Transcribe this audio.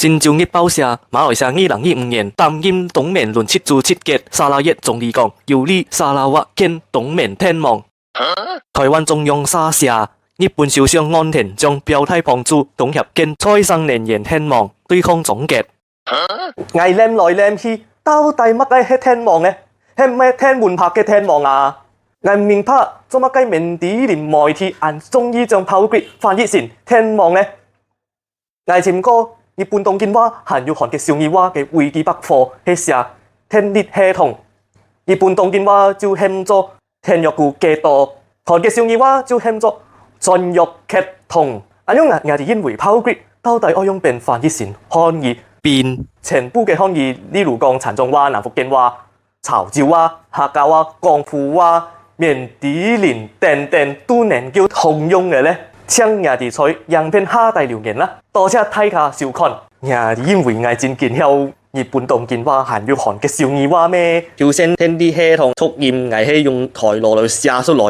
新朝日報社，馬來西亞2025年擔任東面論7組7傑，沙拉越總理講要理沙拉哇見東面天望。台灣中央社社，日本首相岸田將表態幫助東協見再生能源天望對抗總結。嗌念來念去，到底乜嘢係天望呢？係唔係天文學嘅天望啊？嗌唔明白做乜嘅面啲連媒體按中醫將炮決翻譯成天望呢？嗌前個日本東京話韓語韓嘅小兒話嘅維基百科係寫天日系統，日本東京話就喊做天若古幾多，韓嘅小兒話就喊做全若劇統。咁樣嗌哋因為炮決到底我用變翻譯成漢語？變全部嘅漢語，例如講殘種話、南福建話、潮州話、客家話、廣府話、緬甸連等等都能夠通用嘅咧。請也哋在影片下底留言啦，多謝大家收看。也哋因為我真見曉日本東京話、韓語韓嘅小兒話咩？朝鮮天地系統測驗我係用台羅來寫出來。